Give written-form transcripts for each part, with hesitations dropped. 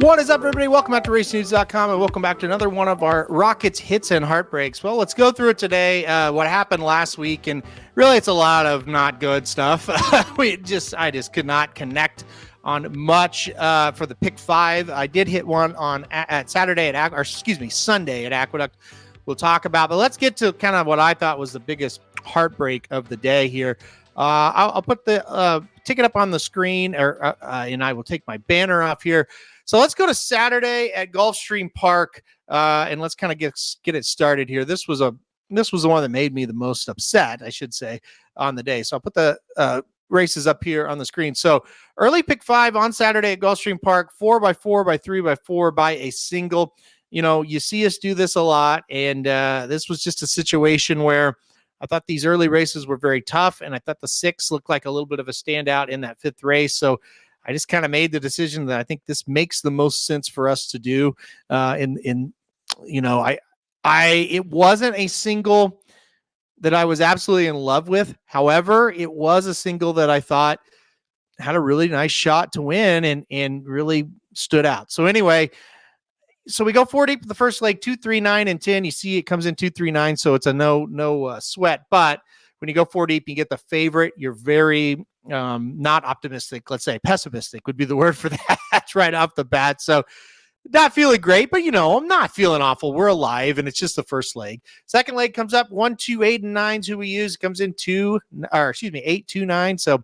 What is up, everybody? Welcome back to racenews.com and welcome back to another one of our Rockets hits and heartbreaks. Well, let's go through it today. What happened last week, and really it's a lot of not good stuff. I just could not connect on much for the pick 5. I did hit one on at Sunday at Aqueduct. We'll talk about, but let's get to kind of what I thought was the biggest heartbreak of the day here. I'll put the ticket up on the screen, and I will take my banner off here. So let's go to Saturday at Gulfstream Park, and let's kind of get it started here. This was the one that made me the most upset, I should say, on the day. So I'll put the races up here on the screen. So early pick 5 on Saturday at Gulfstream Park, 4x4 by 3x4 by a single. You know, you see us do this a lot, and this was just a situation where I thought these early races were very tough, and I thought the 6 looked like a little bit of a standout in that 5th race. So I just kind of made the decision that I think this makes the most sense for us to do. It wasn't a single that I was absolutely in love with. However, it was a single that I thought had a really nice shot to win and really stood out. So anyway, so we go 4 deep in the first leg, 2, 3, 9, and 10. You see it comes in 2, 3, 9, so it's a no sweat. But when you go 4 deep, you get the favorite. You're very not optimistic. Let's say pessimistic would be the word for that right off the bat. So not feeling great, but I'm not feeling awful. We're alive, and it's just the first leg. Second leg comes up 1, 2, 8, and 9 is who we use. It comes in 8, 2, 9. So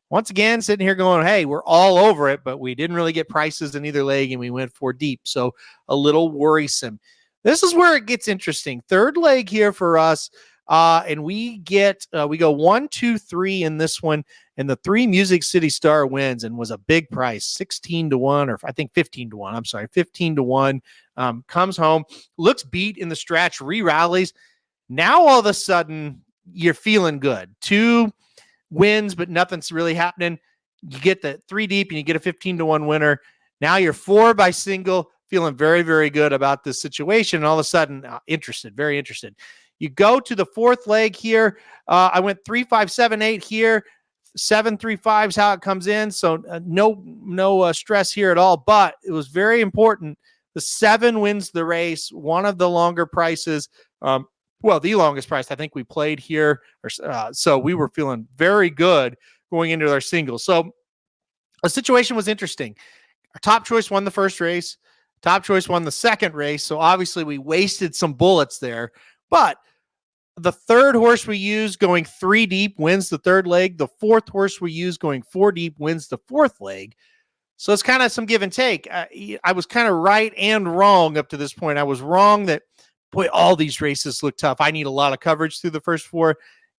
once again, sitting here going, hey, we're all over it, but we didn't really get prices in either leg, and we went 4 deep. So a little worrisome. This is where it gets interesting. Third leg here for us. And we go 1, 2, 3 in this one, and the 3 Music City Star wins and was a big price, 16-1, or I think 15-1. I'm sorry, 15-1. Comes home, looks beat in the stretch, re-rallies. Now all of a sudden you're feeling good. 2 wins, but nothing's really happening. You get the 3 deep and you get a 15-1 winner. Now you're 4 by single, feeling very, very good about this situation. And all of a sudden, very interested. You go to the 4th leg here. I went 3, 5, 7, 8 here. 7, 3, 5 is how it comes in. So no stress here at all. But it was very important. The 7 wins the race. One of the longer prices. The longest price I think we played here. So we were feeling very good going into our singles. So the situation was interesting. Our top choice won the first race. Top choice won the second race. So obviously we wasted some bullets there. But the 3rd horse we used going 3 deep wins the 3rd leg. The 4th horse we used going 4 deep wins the 4th leg. So it's kind of some give and take. I was kind of right and wrong up to this point. I was wrong that, boy, all these races look tough. I need a lot of coverage through the first 4.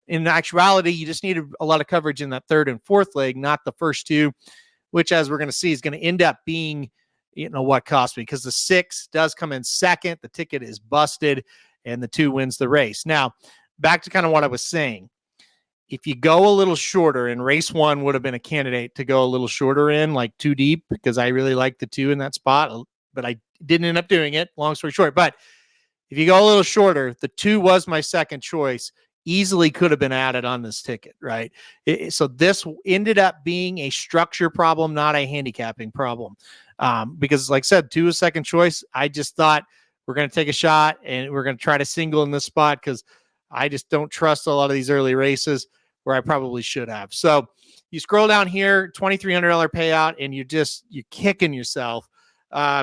In actuality, you just needed a lot of coverage in that 3rd and 4th leg, not the first 2, which, as we're going to see, is going to end up being, what cost me, because the 6 does come in second. The ticket is busted, and the 2 wins the race. Now, back to kind of what I was saying. If you go a little shorter, and race 1 would have been a candidate to go a little shorter in, like 2 deep, because I really liked the 2 in that spot, but I didn't end up doing it, long story short. But if you go a little shorter, the 2 was my second choice. Easily could have been added on this ticket, right? So this ended up being a structure problem, not a handicapping problem. Because like I said, 2 is second choice. I just thought we're going to take a shot and we're going to try to single in this spot because I just don't trust a lot of these early races where I probably should have. So you scroll down here, $2,300 payout, and you're kicking yourself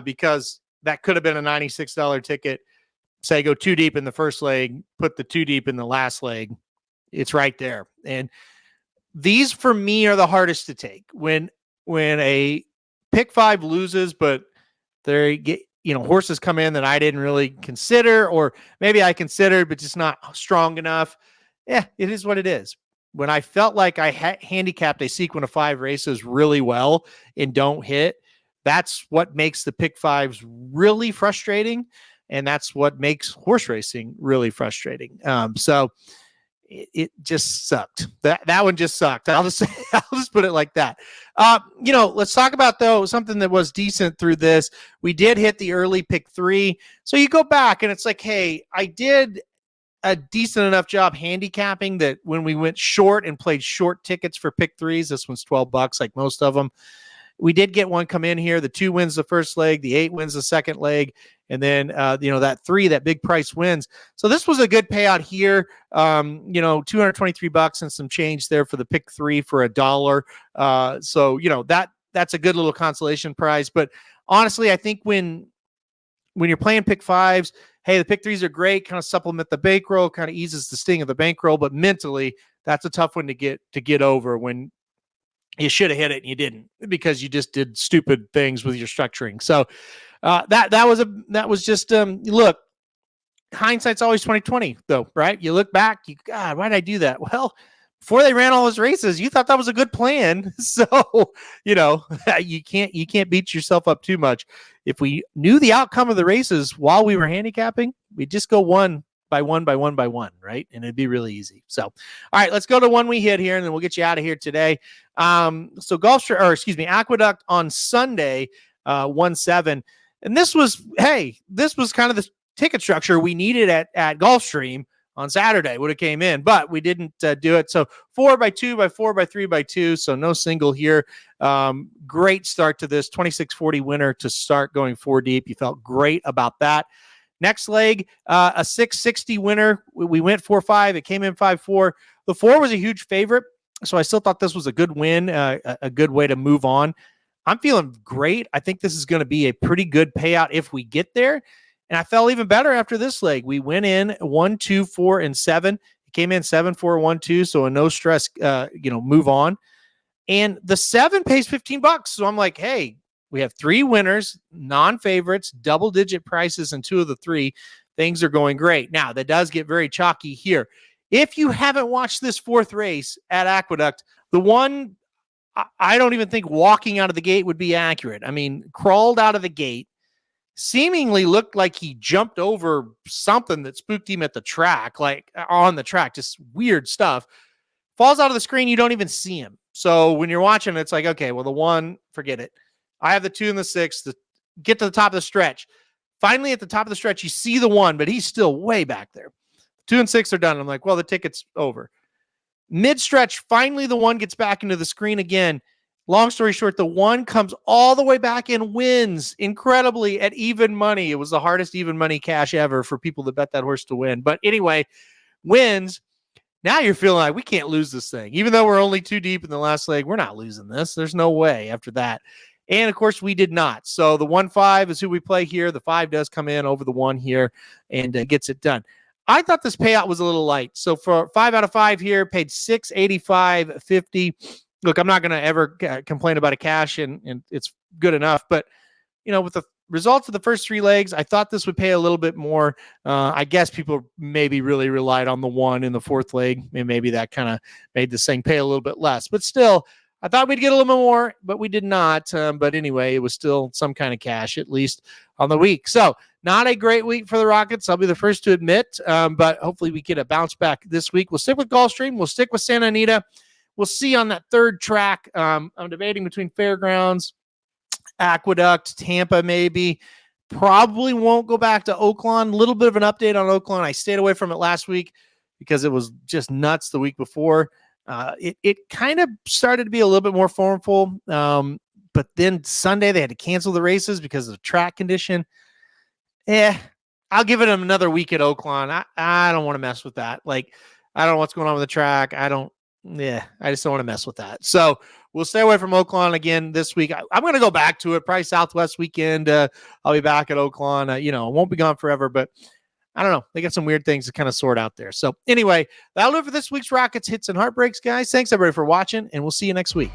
because that could have been a $96 ticket. Say go 2 deep in the first leg, put the 2 deep in the last leg. It's right there. And these for me are the hardest to take when a pick 5 loses, but they get, horses come in that I didn't really consider, or maybe I considered, but just not strong enough. Yeah, it is what it is. When I felt like I handicapped a sequence of 5 races really well and don't hit, that's what makes the pick 5s really frustrating. And that's what makes horse racing really frustrating. So it just sucked. That one just sucked. I'll just put it like that. Let's talk about, though, something that was decent through this. We did hit the early pick 3. So you go back and it's like, hey, I did a decent enough job handicapping that when we went short and played short tickets for pick 3s, this one's $12 like most of them. We did get one come in here. The 2 wins the first leg, the 8 wins the second leg, and then that 3, that big price wins. So this was a good payout here. $223 and some change there for the pick 3 for $1. So that's a good little consolation prize. But honestly, I think when you're playing pick 5s, hey, the pick 3s are great, kind of supplement the bankroll, kind of eases the sting of the bankroll, but mentally, that's a tough one to get over when you should have hit it and you didn't because you just did stupid things with your structuring. So that was just look, hindsight's always 20/20 though, right? You look back, God, why did I do that? Well, before they ran all those races, you thought that was a good plan. So, you can't beat yourself up too much. If we knew the outcome of the races while we were handicapping, we'd just go one by one, right? And it'd be really easy. So, all right, let's go to one we hit here, and then we'll get you out of here today. Aqueduct on Sunday, 1-7. And this was kind of the ticket structure we needed at Gulfstream on Saturday. Would have came in, but we didn't do it. So 4x2 by 4 by 3 by 2. So no single here. Great start to this 2640 winner to start going 4 deep. You felt great about that. Next leg, a 660 winner. We went 4-5. It came in 5-4. The 4 was a huge favorite, so I still thought this was a good win, a good way to move on. I'm feeling great. I think this is going to be a pretty good payout if we get there. And I felt even better after this leg. We went in 1, 2, 4, and 7. It came in 7, 4, 1, 2. So a no stress, move on. And the 7 pays $15. So I'm like, hey, we have 3 winners, non-favorites, double-digit prices, and 2 of the 3. Things are going great. Now, that does get very chalky here. If you haven't watched this 4th race at Aqueduct, the one I don't even think walking out of the gate would be accurate. I mean, crawled out of the gate, seemingly looked like he jumped over something that spooked him at the track, like on the track, just weird stuff. Falls out of the screen, you don't even see him. So when you're watching, it's like, okay, well, the 1, forget it. I have the 2 and the 6 to get to the top of the stretch. Finally, at the top of the stretch, you see the 1, but he's still way back there. 2 and 6 are done. I'm like, well, the ticket's over. Mid-stretch, finally the 1 gets back into the screen again. Long story short, the 1 comes all the way back and wins incredibly at even money. It was the hardest even money cash ever for people that bet that horse to win. But anyway, wins. Now you're feeling like we can't lose this thing. Even though we're only 2 deep in the last leg, we're not losing this. There's no way after that. And, of course, we did not. So the 1-5 is who we play here. The 5 does come in over the 1 here and gets it done. I thought this payout was a little light. So for 5 out of 5 here, paid $685.50. Look, I'm not going to ever complain about a cash, and it's good enough. But, with the results of the first 3 legs, I thought this would pay a little bit more. I guess people maybe really relied on the 1 in the 4th leg, and maybe that kind of made this thing pay a little bit less. But still, I thought we'd get a little bit more, but we did not. But anyway, it was still some kind of cash, at least on the week. So not a great week for the Rockets. I'll be the first to admit, but hopefully we get a bounce back this week. We'll stick with Gulfstream. We'll stick with Santa Anita. We'll see on that 3rd track. I'm debating between Fairgrounds, Aqueduct, Tampa maybe. Probably won't go back to Oaklawn. A little bit of an update on Oaklawn. I stayed away from it last week because it was just nuts the week before. It kind of started to be a little bit more formful. But then Sunday they had to cancel the races because of the track condition. I'll give it another week at Oaklawn. I don't want to mess with that. Like, I don't know what's going on with the track. I just don't want to mess with that. So we'll stay away from Oaklawn again this week. I'm going to go back to it. Probably Southwest weekend. I'll be back at Oaklawn. I won't be gone forever, but I don't know. They got some weird things to kind of sort out there. So anyway, that'll do it for this week's Rockets Hits and Heartbreaks, guys. Thanks everybody for watching, and we'll see you next week.